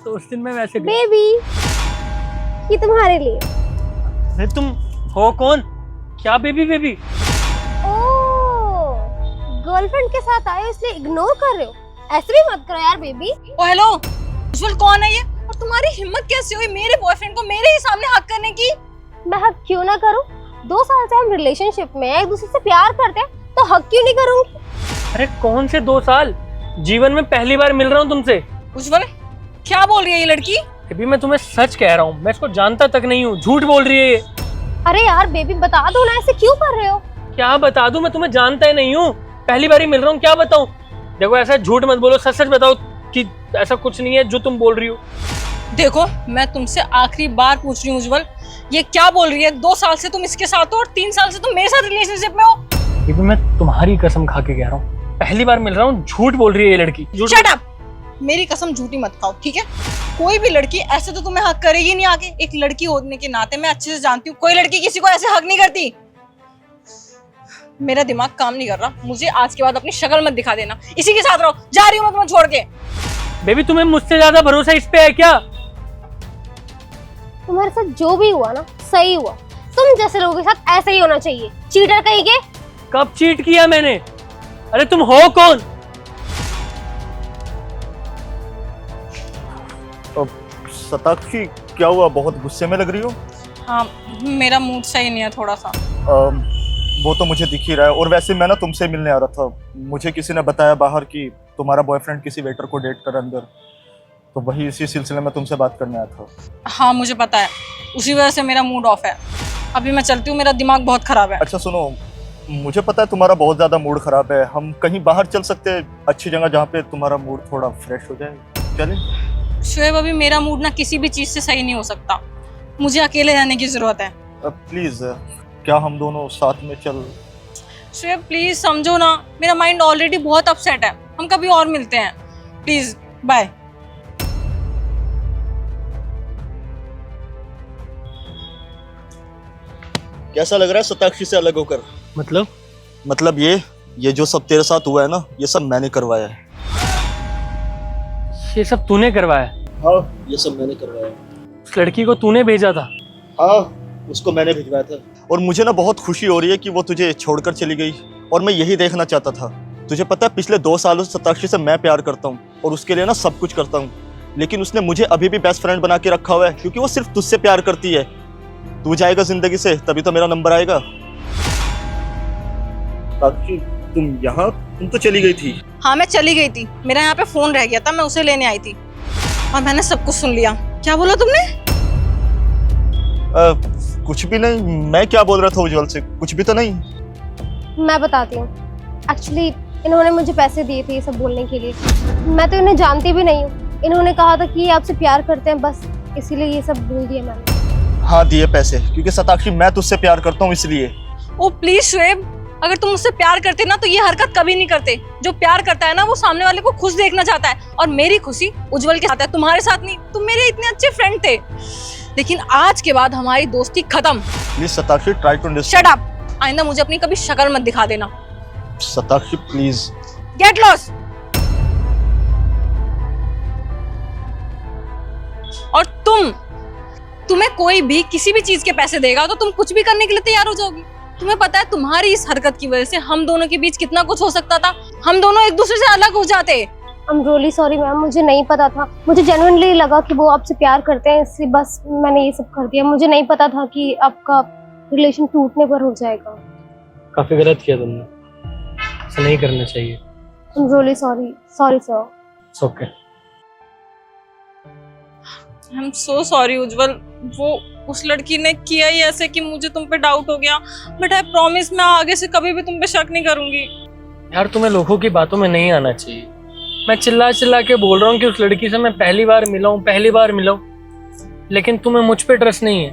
तो उस दिन मैं वैसे बेबी, ये तुम्हारे लिए। अरे तुम हो कौन? क्या बेबी बेबी? ओह, गर्लफ्रेंड के साथ आए हो इसलिए इग्नोर कर रहे हो? ऐसे भी मत करो यार बेबी। ओ हेलो, उज्जवल कौन है ये? और तुम्हारी हिम्मत कैसे हुई मेरे बॉयफ्रेंड को मेरे ही सामने हक करने की? मैं हक क्यों ना करूं? 2 साल से हम रिलेशनशिप में हैं, एक दूसरे से प्यार करते हैं, तो हक क्यों नहीं करूंगी? अरे कौन से 2 साल? जीवन में पहली बार मिल रहा हूँ तुमसे। उज्जवल, क्या बोल रही है ये लड़की? अभी मैं तुम्हें सच कह रहा हूँ, मैं इसको जानता तक नहीं हूँ। झूठ बोल रही है ये। अरे यार बेबी बता दो ना, ऐसे क्यों कर रहे हो? क्या बता दूं? मैं तुम्हें जानता ही नहीं हूँ, पहली बार ही मिल रहा हूँ, क्या बताऊँ? देखो ऐसा झूठ मत बोलो, सच सच बताओ कि ऐसा कुछ नहीं है जो तुम बोल रही हो। देखो, मैं तुमसे आखिरी बार पूछ रही हूँ उज्जवल, ये क्या बोल रही है? 2 साल से तुम इसके साथ हो और 3 साल से तुम मेरे साथ रिलेशनशिप में हो। ये भी मैं तुम्हारी कसम खा के कह रहा हूँ, पहली बार मिल रहा हूँ। झूठ बोल रही है ये लड़की। Shut up! मेरी कसम झूठी मत खाओ, ठीक है? कोई भी लड़की ऐसे तो तुम्हें हक करेगी नहीं आगे। एक लड़की होने के नाते मैं अच्छे से जानती हूँ, कोई लड़की किसी को ऐसे हक नहीं करती। मेरा दिमाग काम नहीं कर रहा, मुझे आज के बाद अपनी शक्ल मत दिखा देना। इसी के साथ रहो, जा रही हूँ मैं तुम्हें छोड़ के। बेबी तुम्हें मुझसे ज्यादा भरोसा इस पे है क्या? तुम्हारे साथ जो भी हुआ ना, सही हुआ। तुम जैसे लोगों के साथ ऐसे ही होना चाहिए, चीटर कहीं के। कब चीट किया मैंने? अरे तुम हो कौन? शताक्षी, क्या हुआ? बहुत गुस्से में लग रही हो। हाँ, मेरा मूड सही नहीं है थोड़ा सा। वो तो मुझे दिख ही रहा है। और वैसे मैं ना तुमसे मिलने आ रहा था। मुझे किसी ने बताया बाहर कि तुम्हारा बॉयफ्रेंड किसी वेटर को डेट कर अंदर, तो वही इसी सिलसिले में तुमसे बात करने आया था। हाँ मुझे पता है, उसी वजह से मेरा मूड ऑफ है। अभी मैं चलती हूँ, मेरा दिमाग बहुत खराब है। अच्छा सुनो, मुझे पता है तुम्हारा बहुत ज्यादा मूड खराब है। हम कहीं बाहर चल सकते हैं, अच्छी जगह जहाँ पे तुम्हारा मूड थोड़ा फ्रेश हो जाए। चलें? शुएब, अभी मेरा मूड ना किसी भी चीज से सही नहीं हो सकता। मुझे अकेले रहने की जरूरत है। प्लीज, क्या हम दोनों साथ में चल? शुएब प्लीज समझो ना, मेरा माइंड ऑलरेडी बहुत अपसेट है। हम कभी और मिलते हैं, प्लीज। बाय। कैसा लग रहा है शताक्षी से अलग होकर? मतलब ये जो सब तेरे साथ हुआ है ना, ये सब मैंने करवाया है। ये सब तूने करवाया? हाँ, ये सब मैंने करवाया। उस लड़की को तूने भेजा था? हाँ, उसको मैंने भिजवाया था। और मुझे ना बहुत खुशी हो रही है कि वो तुझे छोड़कर चली गई, और मैं यही देखना चाहता था। तुझे पता है, पिछले 2 सालों से शताक्षी से मैं प्यार करता हूँ और उसके लिए ना सब कुछ करता हूँ, लेकिन उसने मुझे अभी भी बेस्ट फ्रेंड बना के रखा हुआ है, क्योंकि वो सिर्फ तुझसे प्यार करती है। तू जाएगा जिंदगी से तभी तो मेरा नंबर आएगा। शताक्षी, तुम तो चली गई थी। हाँ मैं चली गई थी, मेरा यहाँ पे फोन रह गया था, मैं उसे लेने आई थी और मैंने सब कुछ सुन लिया। क्या बोला तुमने? कुछ भी नहीं। मैं क्या बोल रहा था उज्जवल से? कुछ भी तो नहीं। मैं बताती हूँ। एक्चुअली इन्होंने मुझे पैसे दिए थे ये सब बोलने के लिए। मैं तो इन्हें जानती भी नहीं हूँ। इन्होंने कहा था कि ये आपसे प्यार करते हैं, बस इसीलिए ये सब बोल दिया मैंने। हाँ, दिए पैसे, क्योंकि शताक्षी मैं तुझसे प्यार करता हूँ इसलिए। ओ प्लीज शुएब, अगर तुम मुझसे प्यार करते ना तो ये हरकत कभी नहीं करते। जो प्यार करता है ना, वो सामने वाले को खुश देखना चाहता है, और मेरी खुशी उज्जवल के साथ है, तुम्हारे साथ नहीं। तुम मेरे इतने अच्छे फ्रेंड थे, लेकिन आज के बाद हमारी दोस्ती खत्म। Please Shatakshi, try to understand. Shut up! आइंदा मुझे अपनी कभी शक्ल मत दिखा देना। शताक्षी प्लीज। Get lost. और तुम्हें कोई भी किसी भी चीज के पैसे देगा तो तुम कुछ भी करने के लिए तैयार हो जाओगी। तुम्हें पता है तुम्हारी इस हरकत की वजह से हम दोनों के बीच कितना कुछ हो सकता था। हम दोनों एक दूसरे से अलग हो जाते। I'm really sorry मैम, मुझे नहीं पता था। मुझे जेन्युइनली लगा कि वो आपसे प्यार करते हैं, इसलिए बस मैंने ये सब कर दिया। मुझे नहीं पता था कि आपका रिलेशन टूटने पर हो जाएगा। काफी गलत किया तुमने, ऐसा नहीं करना चाहिए। I'm really sorry sir। It's okay। I am so sorry Ujjwal. वो उस लड़की ने किया ही ऐसे कि मुझे तुम पे डाउट हो गया, बट आई प्रॉमिस मैं आगे से कभी भी तुम पे शक नहीं करूंगी। यार तुम्हें लोगों की बातों में नहीं आना चाहिए। मैं चिल्ला चिल्ला के बोल रहा हूँ कि उस लड़की से मैं पहली बार मिला हूँ, लेकिन तुम्हें मुझ पे ट्रस्ट नहीं है।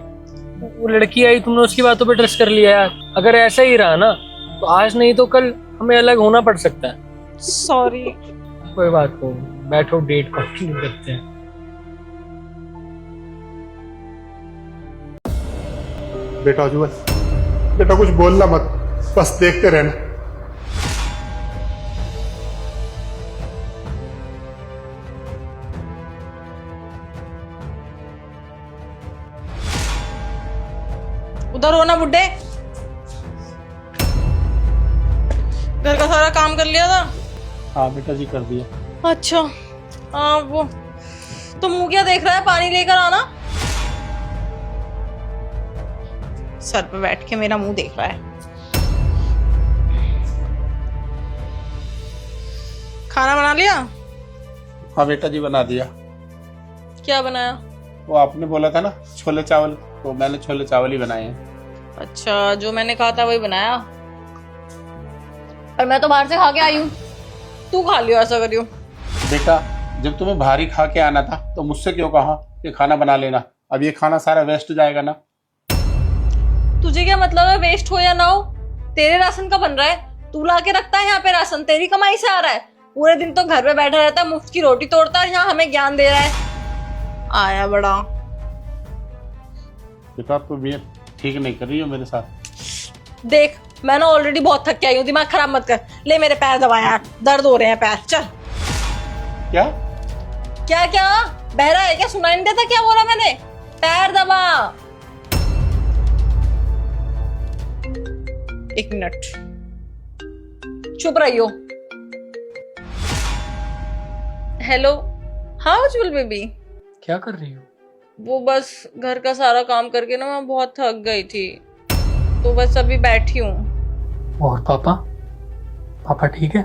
वो लड़की आई, तुमने उसकी बातों पे ट्रस्ट कर लिया। यार अगर ऐसा ही रहा ना तो आज नहीं तो कल हमें अलग होना पड़ सकता है। सॉरी। कोई बात नहीं, बैठो, डेट कंटिन्यू करते हैं। बेटा उज्जवल, बेटा कुछ बोलना मत, बस देखते रहना। उधर हो ना बुड्ढे। घर का सारा काम कर लिया था? हाँ बेटा जी, कर दिया। अच्छा हाँ, वो तो मुंह क्या देख रहा है, पानी लेकर आना। सर पे बैठ के मेरा मुंह देख रहा है। खाना बना लिया? हाँ बेटा जी, बना दिया। क्या बनाया? वो आपने बोला था ना छोले चावल, तो मैंने छोले चावल ही बनाए हैं। अच्छा, जो मैंने कहा था वही बनाया। पर मैं तो बाहर से खा के आई हूँ, तू खा लियो, ऐसा करियो। बेटा, जब तुम्हें भारी खा के आना था तो मुझसे क्यों कहा कि खाना बना लेना? अब ये खाना सारा वेस्ट जाएगा ना। तुझे क्या मतलब है वेस्ट हो या ना हो? तेरे राशन का बन रहा है, तू ला के रखता है यहाँ पे राशन, तेरी कमाई से आ रहा है। पूरे दिन तो घर पे बैठा रहता है, मुफ्त की रोटी तोड़ता है, यहाँ हमें ज्ञान दे रहा है। आया बड़ा। बेटा तुम ये ठीक नहीं कर रही हो मेरे साथ। देख, मैं ना ऑलरेडी बहुत थक के आई हूँ, दिमाग खराब मत कर। ले मेरे पैर दबा यार, दर्द हो रहे हैं पैर। चल। क्या क्या क्या बहरा है क्या? सुनाई नहीं देता क्या बोला मैंने? पैर दबा। एक मिनट चुप रहियो। हेलो। हाँ उज्जवल बेबी। क्या कर रही हो? वो बस घर का सारा काम करके ना मैं बहुत थक गई थी, तो बस अभी बैठी हूँ। और पापा? पापा ठीक है?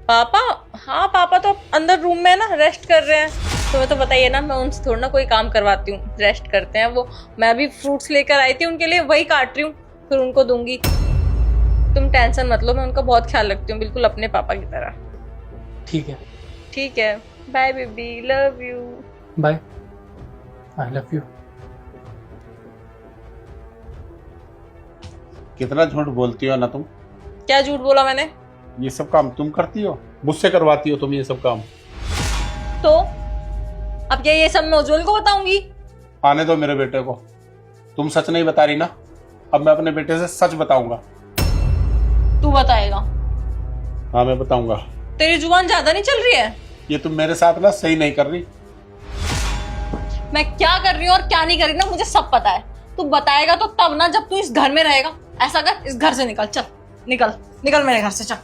पापा? हाँ पापा तो अंदर रूम में ना रेस्ट कर रहे हैं। तुम्हें तो बताइए ना, मैं उनसे थोड़ा ना कोई काम करवाती हूँ, रेस्ट करते हैं वो। मैं भी फ्रूट्स लेकर आई थी उनके लिए, वही काट रही हूँ, फिर उनको दूंगी। तुम टेंशन मत लो, मैं उनका बहुत ख्याल रखती हूँ, बिल्कुल अपने पापा की तरह। ठीक है। ठीक है, bye baby, love you. Bye, I love you. कितना झूठ बोलती हो ना तुम। क्या झूठ बोला मैंने? ये सब काम तुम करती हो, मुझसे करवाती हो तुम ये सब काम। तो अब क्या ये सब मैं उज्जवल को बताऊंगी? आने दो मेरे बेटे को। तुम सच नहीं बता रही ना, अब मैं अपने बेटे से सच बताऊंगा। तू बताएगा? हाँ मैं बताऊंगा। तेरी जुबान ज्यादा नहीं चल रही है? ये तुम मेरे साथ ना सही नहीं कर रही। मैं क्या कर रही हूँ और क्या नहीं कर रही ना, मुझे सब पता है। तू बताएगा तो तब ना, जब तू इस घर में रहेगा। ऐसा कर, इस घर से निकल, चल निकल, निकल मेरे घर से, चल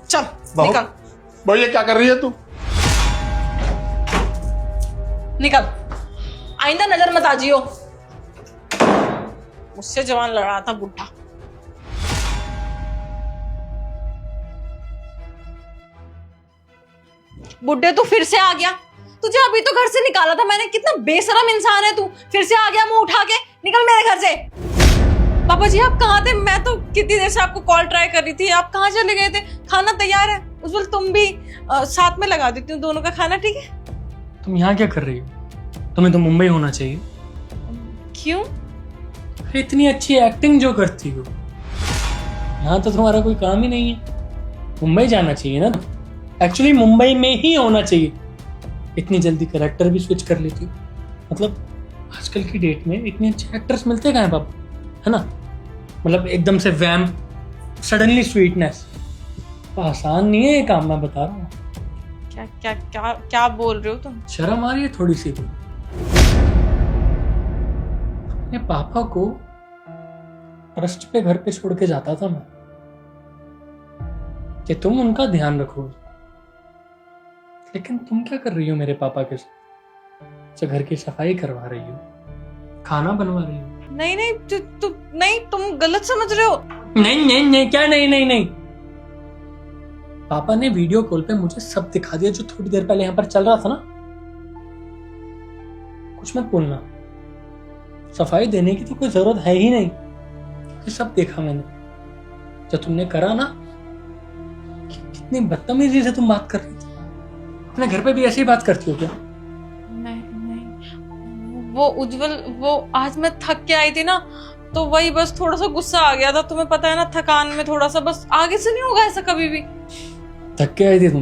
चल निकल। बहू ये क्या कर रही है तू? निकल, आइंदा नजर मत आजियो। मुझसे जवान लड़ा था बुढ़ा। बुड्ढे तू फिर से आ गया। तुझे अभी तो घर से निकाला था मैंने, कितना बेशरम इंसान है तू। फिर से आ गया मुंह उठा के, निकल मेरे घर से। पापा जी आप कहाँ थे? मैं तो कितनी देर से आपको कॉल ट्राई कर रही थी, आप कहाँ चले गए थे? खाना तैयार है उज्जवल, तुम भी साथ में लगा देती हूँ दोनों का खाना, ठीक है? तुम यहाँ क्या कर रही हो? तुम्हें तो मुंबई होना चाहिए। क्यों? अरे इतनी अच्छी एक्टिंग जो करती हो, यहाँ तो तुम्हारा कोई काम ही नहीं है। मुंबई जाना चाहिए ना। एक्चुअली मुंबई में ही होना चाहिए। इतनी जल्दी कैरेक्टर भी स्विच कर लेती हो। मतलब आजकल की डेट में इतने अच्छे एक्टर्स मिलते कहाँ हैं पापा, है ना? मतलब एकदम से वैम, सडनली स्वीटनेस, आसान नहीं है ये काम, मैं बता रहा हूँ। क्या क्या क्या क्या बोल रहे हो तुम? शर्म आ रही है थोड़ी सी भी? अपने पापा को ट्रस्ट पे घर पे छोड़ के जाता था मैं, कि तुम उनका ध्यान रखो। लेकिन तुम क्या कर रही हो मेरे पापा के साथ? घर की सफाई करवा रही हो, खाना बनवा रही हो। नहीं नहीं नहीं, तुम गलत समझ रहे हो। नहीं नहीं नहीं, क्या नहीं नहीं नहीं? पापा ने वीडियो कॉल पे मुझे सब दिखा दिया जो थोड़ी देर पहले यहाँ पर चल रहा था ना। कुछ मत बोलना, सफाई देने की तो कोई जरूरत है ही नहीं, ये सब देखा मैंने जो तुमने करा ना। कितनी बदतमीजी से तुम बात कर रही थी। अपने घर पे भी ऐसे ही बात करती हो क्या? नहीं नहीं, वो उज्जवल, वो आज मैं थक के आई थी ना, तो वही बस थोड़ा सा गुस्सा आ गया था। तुम्हें पता है ना, थकान में थोड़ा सा, बस आगे से नहीं होगा ऐसा कभी भी। थक के आई थी तुम?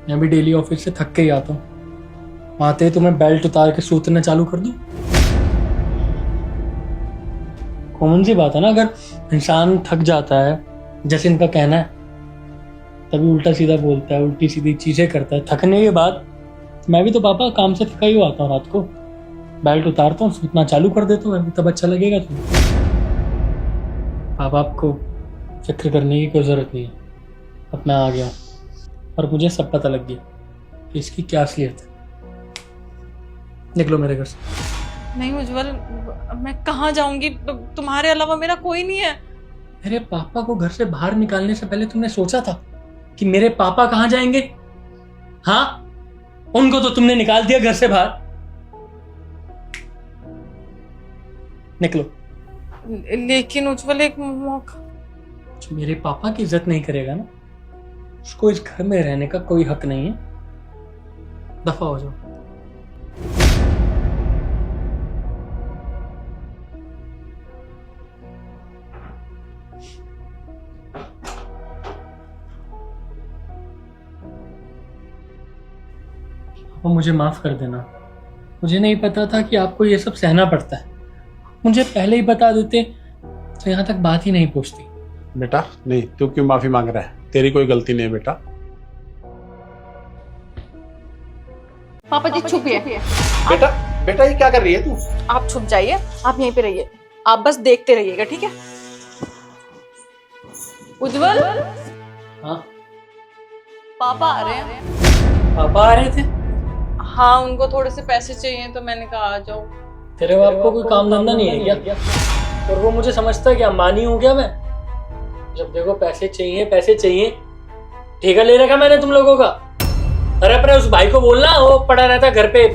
मैं भी डेली ऑफिस से थक के ही आता हूँ। आते ही तुम्हें बेल्ट उतार के सूतने चालू कर दूं? कॉमन सी बात है ना, अगर इंसान थक जाता है, जैसे इनका कहना है, तभी उल्टा सीधा बोलता है, उल्टी सीधी चीजें करता है। थकने के बाद मैं भी तो पापा काम से थका ही आता हूँ, रात को बेल्ट उतारता हूँ, सूतना चालू कर देता हूँ, तब अच्छा लगेगा तुम्हें। अब आपको फिक्र करने की कोई ज़रूरत नहीं है। अब मैं आ गया हूँ और मुझे सब पता लग गया कि इसकी क्या असलियत है। निकलो मेरे घर से। नहीं उज्जवल, मैं कहाँ जाऊंगी? तुम्हारे अलावा मेरा कोई नहीं है। मेरे पापा को घर से बाहर निकालने से पहले तुमने सोचा था कि मेरे पापा कहाँ जाएंगे? हाँ, उनको तो तुमने निकाल दिया घर से बाहर। निकलो। लेकिन उज्जवल एक मौका। जो मेरे पापा की इज्जत नहीं करेगा ना, उसको इस घर में रहने का कोई हक नहीं है। दफा हो जाओ। पापा मुझे माफ कर देना। मुझे नहीं पता था कि आपको ये सब सहना पड़ता है। मुझे पहले ही बता देते तो यहाँ तक बात ही नहीं पहुंचती। बेटा नहीं, तू क्यों माफी मांग रहा है? तेरी कोई गलती नहीं है बेटा। पापा जी छुपिए। बेटा बेटा ये क्या कर रही है तू? आप छुप जाइए, आप यहीं पे रहिए, आप बस देखते रहिएगा, ठीक है? उज्जवल, हाँ, पापा आ रहे हैं। पापा आ रहे थे? हाँ, उनको थोड़े से पैसे चाहिए तो मैंने कहा आ जाओ। तेरे बाप को कोई काम धंधा नहीं है क्या? और वो मुझे समझता है कि अंबानी हो गया मैं? जब देखो पैसे चाहिए पैसे चाहिए। ठेका ले रखा मैंने तुम लोगों का। अरे अपने उस भाई को बोलना, वो पड़ा रहता घर पे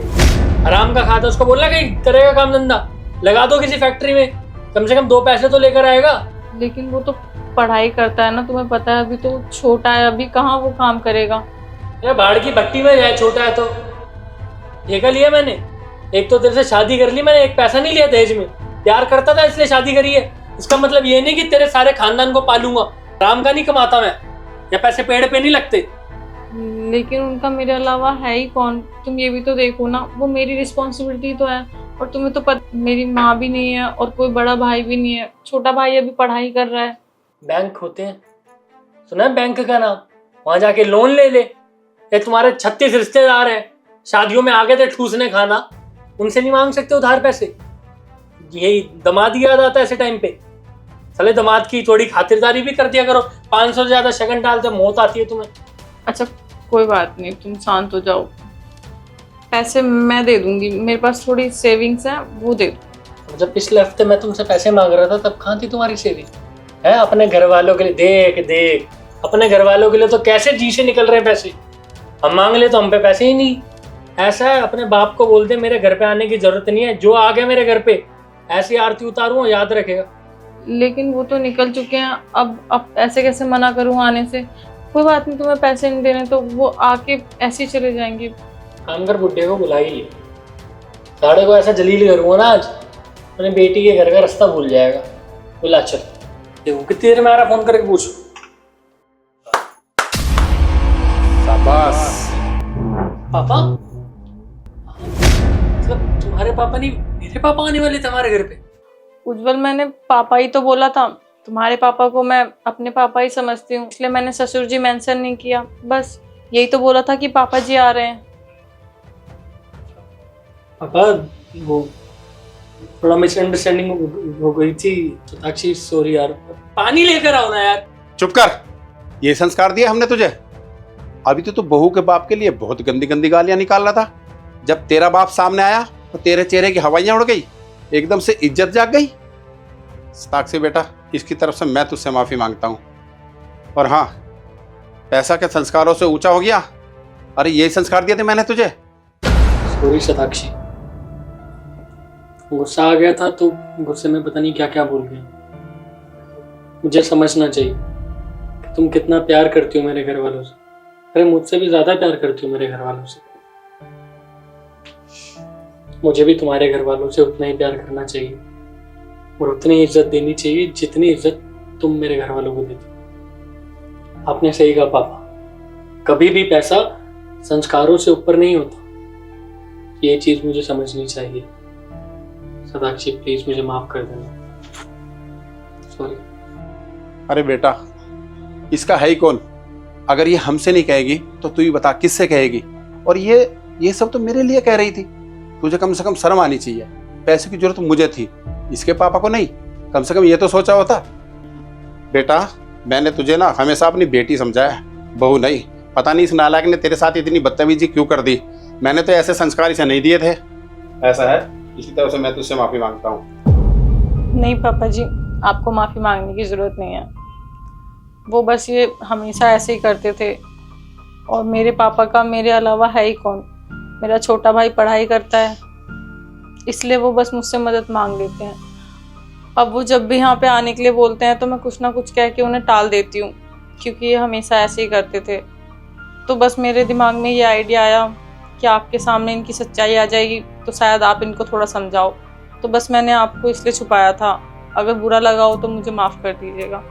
आराम का खाता, उसको बोलना कहीं करेगा काम धंधा, लगा दो किसी फैक्ट्री में, कम से कम 2 पैसे तो लेकर आएगा। लेकिन वो तो पढ़ाई करता है ना, तुम्हें पता है, अभी तो छोटा है, अभी कहाँ वो काम करेगा। अरे बाढ़ की भट्टी में जाए, छोटा है तो। ठेका लिया मैंने, एक तो तेरे से शादी कर ली मैंने, एक पैसा नहीं लिया दहेज में। प्यार करता था इसलिए शादी करी है। इसका मतलब ये नहीं कि तेरे सारे खानदान को पालूंगा। आराम का नहीं कमाता मैं, या पैसे पेड़ पे नहीं लगते। लेकिन उनका मेरे अलावा है ही कौन? तुम ये भी तो देखो ना, वो मेरी रिस्पॉन्सिबिलिटी तो है। और तुम्हें तो पता मेरी माँ भी नहीं है और कोई बड़ा भाई भी नहीं है। छोटा भाई अभी पढ़ाई कर रहा है। बैंक होते हैं, सुना है बैंक का नाम? वहां जाके लोन ले ले। ये तुम्हारे 36 रिश्तेदार हैं, शादियों में आ गए थे ठूसने खाना, उनसे नहीं मांग सकते उधार पैसे? यही दामाद याद आता है ऐसे टाइम पे। साले दामाद की थोड़ी खातिरदारी भी कर दिया करो। 500 से ज्यादा शगन डालते मौत आती है तुम्हें। अच्छा कोई बात नहीं, तुम शांत हो जाओ। पैसे मैं दे दूंगी, मेरे पास थोड़ी सेविंग्स है, वो दे दो। जब पिछले हफ्ते मैं तुमसे पैसे मांग रहा था तब कहाँ थी तुम्हारी सेविंग? है अपने घर वालों के लिए देख देख, अपने घर वालों के लिए तो कैसे जी से निकल रहे हैं पैसे। हम मांग ले तो हम पे पैसे ही नहीं। ऐसा है, अपने बाप को बोल दे मेरे घर पे आने की जरूरत नहीं है, जो आ गए मेरे घर पे ऐसी आरती उतारूं, याद रखेगा। लेकिन वो तो निकल चुके हैं, अब ऐसे कैसे मना करूं आने से? कोई बात नहीं, तुम्हें पैसे नहीं देने तो वो आके ऐसे ही चले जाएंगे। काम कर, बुड्ढे को बुला ही ले। साढ़े को ऐसा जलील करूंगा ना आज, अपने बेटी के घर का रास्ता भूल जाएगा। बुला चल। देखो कितनी देर में आ रहा, फोन करके पूछ। शाबाश। पापा? मतलब तुम्हारे पापा नहीं, मेरे पापा आने वाले थे हमारे घर पे? उज्जवल, मैंने पापा ही तो बोला था। तुम्हारे पापा को मैं अपने पापा ही समझती हूँ, इसलिए मैंने ससुर जी मेंशन नहीं किया। बस यही तो बोला था कि पापा जी आ रहे हैं। पापा वो थोड़ा मिसअंडरस्टैंडिंग हो गई थी। सोनाक्षी सॉरी यार, पानी लेकर आओ ना यार। चुप कर, ये संस्कार दिया हमने तुझे? अभी तो तू बहू के बाप के लिए बहुत गंदी गंदी गालियां निकाल रहा था। जब तेरा बाप सामने आया तो तेरे चेहरे की हवाइयां उड़ गई, एकदम से इज्जत जाग गई। साक्षी बेटा, इसकी तरफ से मैं तुझसे माफी मांगता हूँ। और हाँ, पैसा के संस्कारों से ऊंचा हो गया। अरे यही संस्कार दिए थे मैंने तुझे। सॉरी शताक्षी, गुस्सा आ गया था तो गुस्से में पता नहीं क्या क्या बोल गया। मुझे समझना चाहिए कि तुम कितना प्यार करती हो मेरे घर वालों से। अरे मुझसे भी ज्यादा प्यार करती हो मेरे घर वालों से। मुझे भी तुम्हारे घर वालों से उतना ही प्यार करना चाहिए और उतनी इज्जत देनी चाहिए जितनी इज्जत तुम मेरे घर वालों को देते हो। आपने सही कहा पापा, कभी भी पैसा संस्कारों से ऊपर नहीं होता। ये चीज मुझे समझनी चाहिए। शताक्षी प्लीज मुझे माफ कर देना। सॉरी। अरे बेटा, इसका है ही कौन? अगर ये हमसे नहीं कहेगी तो तू ही बता किससे कहेगी? और ये सब तो मेरे लिए कह रही थी। तुझे कम से कम शर्म आनी चाहिए। पैसे की जरूरत मुझे थी, इसके पापा को नहीं। कम से कम ये तो सोचा होता। बेटा मैंने तुझे ना हमेशा अपनी बेटी समझा है, बहू नहीं। पता नहीं इस नालायक ने तेरे साथ इतनी बदतमीजी क्यों कर दी। मैंने तो ऐसे संस्कार इसे नहीं दिए थे। ऐसा है, इसी तरह से मैं तुझसे माफी मांगता हूँ। नहीं पापा जी, आपको माफ़ी मांगने की ज़रूरत नहीं है। वो बस ये हमेशा ऐसे ही करते थे, और मेरे पापा का मेरे अलावा है ही कौन। मेरा छोटा भाई पढ़ाई करता है, इसलिए वो बस मुझसे मदद मांग लेते हैं। अब वो जब भी यहाँ पे आने के लिए बोलते हैं तो मैं कुछ ना कुछ कह के उन्हें टाल देती हूँ, क्योंकि ये हमेशा ऐसे ही करते थे। तो बस मेरे दिमाग में ये आइडिया आया कि आपके सामने इनकी सच्चाई आ जाएगी तो शायद आप इनको थोड़ा समझाओ। तो बस मैंने आपको इसलिए छुपाया था। अगर बुरा लगा हो तो मुझे माफ़ कर दीजिएगा।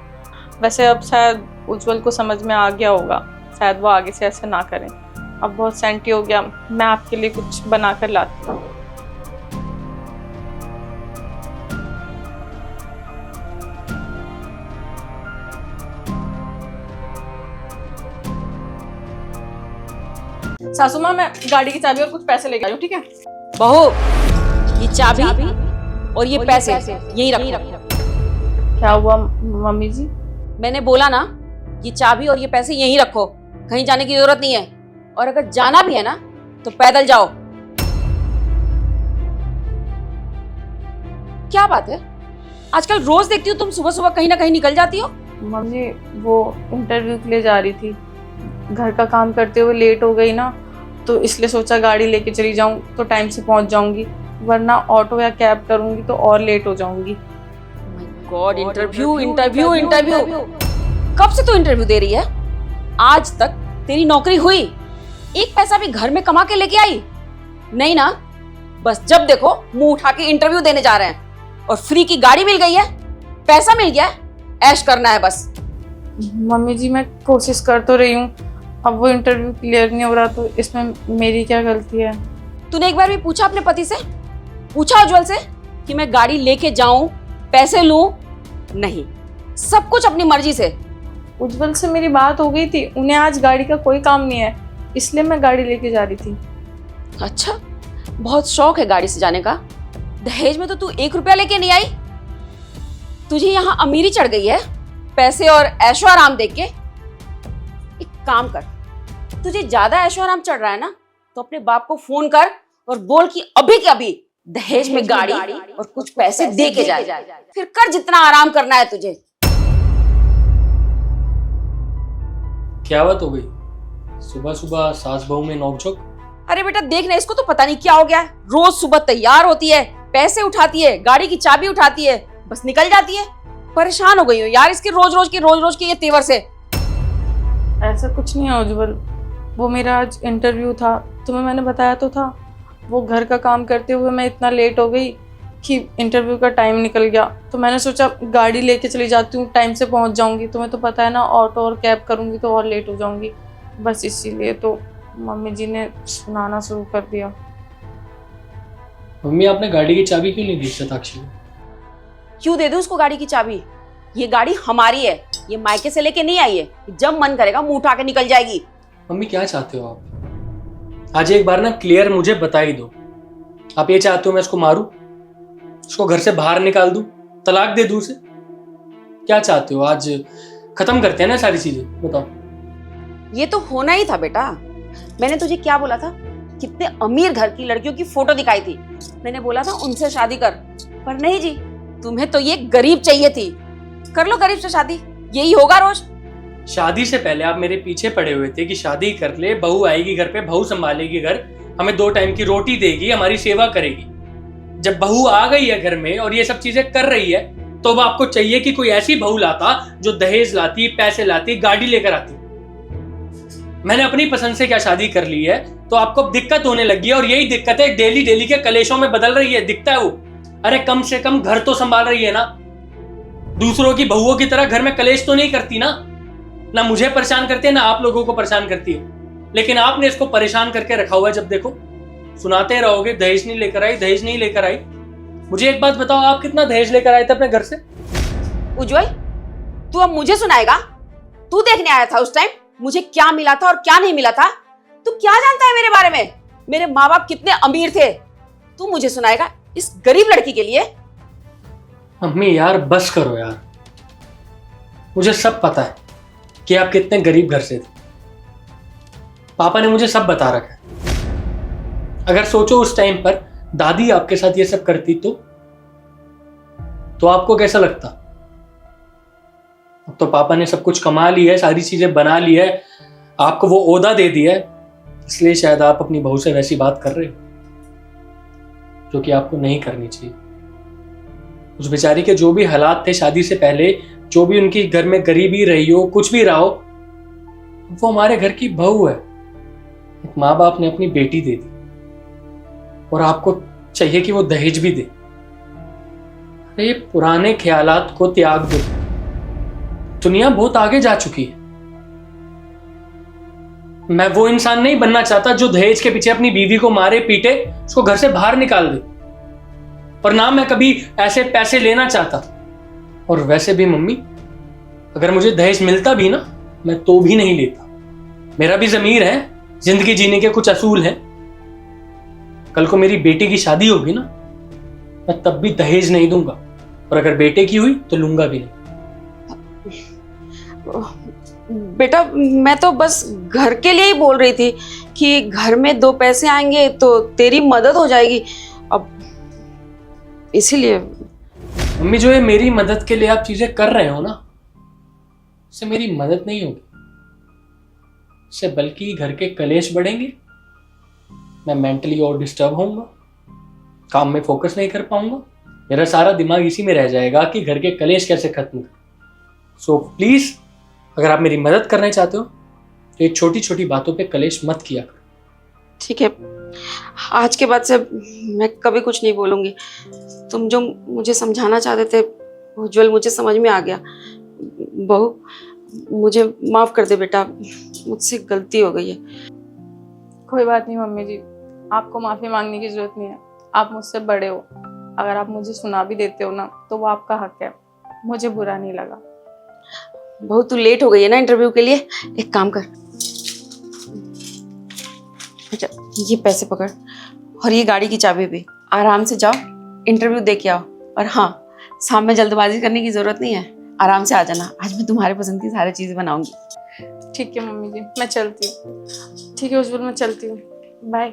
वैसे अब शायद उज्जवल को समझ में आ गया होगा, शायद वो आगे से ऐसे ना करें। अब बहुत सेंटी हो गया, मैं आपके लिए कुछ बना कर लाती हूँ। सासू माँ, मैं गाड़ी की चाबी और कुछ पैसे लेके आई हूँ, ठीक है? बहू, ये चाबी और ये पैसे यहीं रखो। क्या हुआ मम्मी जी? मैंने बोला ना, ये चाबी और ये पैसे यहीं रखो, कहीं जाने की जरूरत नहीं है। और अगर जाना भी है ना तो पैदल जाओ। क्या बात है, आजकल रोज देखती हूँ तुम सुबह सुबह कहीं ना कहीं निकल जाती हो। मम्मी, वो इंटरव्यू के लिए जा रही थी, घर का काम करते हुए लेट हो गई ना, तो इसलिए सोचा गाड़ी लेके चली जाऊं तो टाइम से पहुंच जाऊंगी, वरना ऑटो या कैब करूंगी तो और लेट हो जाऊंगी। गॉड, इंटरव्यू इंटरव्यू इंटरव्यू, कब से तू इंटरव्यू दे रही है? आज तक तेरी नौकरी हुई? एक पैसा भी घर में कमा के लेके आई? नहीं ना, बस जब देखो मुंह उठा के इंटरव्यू देने जा रहे हैं। और फ्री की गाड़ी मिल गई है, पैसा मिल गया है, ऐश करना है बस। मम्मी जी, मैं कोशिश कर तो रही हूँ, अब वो इंटरव्यू क्लियर नहीं हो रहा, तो इसमें मेरी क्या गलती है? तूने एक बार भी पूछा अपने पति से, पूछा उज्जवल से कि मैं गाड़ी लेके जाऊं, पैसे लूं? नहीं, सब कुछ अपनी मर्जी से। उज्जवल से मेरी बात हो गई थी, उन्हें आज गाड़ी का कोई काम नहीं है, इसलिए मैं गाड़ी लेके जा रही थी। अच्छा, बहुत शौक है गाड़ी से जाने का। दहेज में तो तू 1 रुपया लेके नहीं आई। तुझे यहाँ अमीरी चढ़ गई है पैसे और ऐशो आराम देख के। एक काम कर, तुझे ज्यादा ऐशो आराम चढ़ रहा है ना, तो अपने बाप को फोन कर और बोल कि अभी के अभी दहेज में गाड़ी और कुछ पैसे दे के जाए, फिर कर जितना आराम करना है तुझे। क्या बात हो गई? सुबह सुबह सास बहू में नोकझोंक? अरे बेटा देख ना, इसको तो पता नहीं क्या हो गया है। रोज सुबह तैयार होती है, पैसे उठाती है, गाड़ी की चाबी उठाती है, बस निकल जाती है। परेशान हो गई हूँ यार इसके रोज रोज के ये तेवर से। ऐसा कुछ नहीं है उज्जवल, वो मेरा आज इंटरव्यू था, तुम्हें मैंने बताया तो था। वो घर का काम करते हुए मैं इतना लेट हो गई कि इंटरव्यू का टाइम निकल गया, तो मैंने सोचा गाड़ी लेके चली जाती हूँ, टाइम से पहुँच जाऊँगी। तुम्हें तो पता है ना, ऑटो और कैब करूँगी तो और लेट हो जाऊँगी, बस इसीलिए तो मम्मी जी ने सुनाना शुरू कर दिया। मम्मी, आपने गाड़ी की चाबी क्यों नहीं दी शताक्षी को? क्यों दे दूं उसको गाड़ी की चाबी? ये गाड़ी हमारी है, ये मायके से लेके नहीं आई है, जब मन करेगा मुंह उठा के निकल जाएगी। मम्मी, क्या चाहते हो आप? आज एक बार ना क्लियर मुझे बता ही दो। आप ये चाहते हो मैं इसको मारूं, इसको घर से बाहर निकाल दूं, तलाक दे दूं उसे? क्या चाहते हो? आज खत्म करते हैं ना सारी चीजें, बताओ। ये तो होना ही था बेटा। मैंने तुझे क्या बोला था? कितने अमीर घर की लड़कियों की फोटो दिखाई थी, मैंने बोला था उनसे शादी कर, पर नहीं जी, तुम्हें तो ये गरीब चाहिए थी। कर लो गरीब से शादी, यही होगा रोज। शादी से पहले आप मेरे पीछे पड़े हुए थे कि शादी कर ले, बहू आएगी घर पे, बहू संभालेगी घर, हमें 2 टाइम की रोटी देगी, हमारी सेवा करेगी। जब बहू आ गई है घर में और ये सब चीजें कर रही है, तो अब आपको चाहिए कि कोई ऐसी बहू लाता जो दहेज लाती, पैसे लाती, गाड़ी लेकर आती। मैंने अपनी पसंद से क्या शादी कर ली है, तो आपको अब दिक्कत होने लगी है, और यही दिक्कत है डेली डेली के कलेशों में बदल रही है, दिखता है वो। अरे कम से कम घर तो संभाल रही है ना, दूसरों की बहुओं की तरह घर में कलेश तो नहीं करती ना मुझे परेशान करती है, ना आप लोगों को परेशान करती है। लेकिन आपने इसको परेशान करके रखा हुआ है, जब देखो सुनाते रहोगे दहेज नहीं लेकर आई, दहेज नहीं लेकर आई। मुझे एक बात बताओ, आप कितना दहेज लेकर आए थे अपने घर से? उज्जवल, तू अब मुझे सुनाएगा? तू देखने आया था उस टाइम मुझे क्या मिला था और क्या नहीं मिला था? तू क्या जानता है मेरे बारे में? मेरे माँ बाप कितने अमीर थे, तू मुझे सुनाएगा इस गरीब लड़की के लिए? मम्मी यार बस करो यार, मुझे सब पता है कि आप कितने गरीब घर से थे। पापा ने मुझे सब बता रखा है। अगर सोचो उस टाइम पर दादी आपके साथ ये सब करती तो आपको कैसा लगता? अब तो पापा ने सब कुछ कमा लिया है, सारी चीजें बना ली है, आपको वो ओहदा दे दिया है, इसलिए शायद आप अपनी बहू से वैसी बात कर रहे हो जो कि आपको नहीं करनी चाहिए। उस बेचारी के जो भी हालात थे शादी से पहले, जो भी उनकी घर में गरीबी रही हो, कुछ भी रहा हो, वो हमारे घर की बहू है। एक माँ बाप ने अपनी बेटी दे दी और आपको चाहिए कि वो दहेज भी दे। अरे ये पुराने ख्यालात को त्याग दो। दुनिया बहुत आगे जा चुकी है। मैं वो इंसान नहीं बनना चाहता जो दहेज के पीछे अपनी बीवी को मारे पीटे, उसको घर से बाहर निकाल दे। और ना मैं कभी ऐसे पैसे लेना चाहता। और वैसे भी मम्मी, अगर मुझे दहेज मिलता भी ना, मैं तो भी नहीं लेता। मेरा भी ज़मीर है, जिंदगी जीने के कुछ असूल हैं। कल को मेरी बेटी की शादी होगी ना, मैं तब भी दहेज नहीं दूंगा, और अगर बेटे की हुई तो लूंगा भी नहीं। बेटा, मैं तो बस घर के लिए ही बोल रही थी कि घर में 2 पैसे आएंगे तो तेरी मदद हो जाएगी, अब इसीलिए। मम्मी, जो ये मेरी मदद के लिए आप चीजें कर रहे हो ना, इससे मेरी मदद नहीं होगी, इससे बल्कि घर के कलेश बढ़ेंगे। मैं मेंटली और डिस्टर्ब होऊंगा, काम में फोकस नहीं कर पाऊंगा, मेरा सारा दिमाग इसी में रह जाएगा कि घर के कलेश कैसे खत्म करें। सो प्लीज, अगर आप मेरी मदद करना चाहते हो तो ये छोटी छोटी बातों पे कलेश मत किया करो। ठीक है, आज के बाद से मैं कभी कुछ नहीं बोलूंगी। तुम जो मुझे समझाना चाहते थे उज्जवल, मुझे समझ में आ गया। बहू, मुझे माफ कर दे बेटा, मुझसे गलती हो गई है। कोई बात नहीं मम्मी जी, आपको माफ़ी मांगने की ज़रूरत नहीं है। आप मुझसे बड़े हो, अगर आप मुझे सुना भी देते हो ना तो वो आपका हक है, मुझे बुरा नहीं लगा। बहू, तू लेट हो गई है ना इंटरव्यू के लिए, एक काम कर, अच्छा ये पैसे पकड़ और ये गाड़ी की चाबी भी। आराम से जाओ, इंटरव्यू दे के आओ। और हाँ, शाम में जल्दबाजी करने की जरूरत नहीं है, आराम से आ जाना। आज मैं तुम्हारे पसंद की सारी चीजें बनाऊंगी। ठीक है मम्मी जी, मैं चलती हूँ। ठीक है उज्जवल, मैं चलती हूँ, बाय।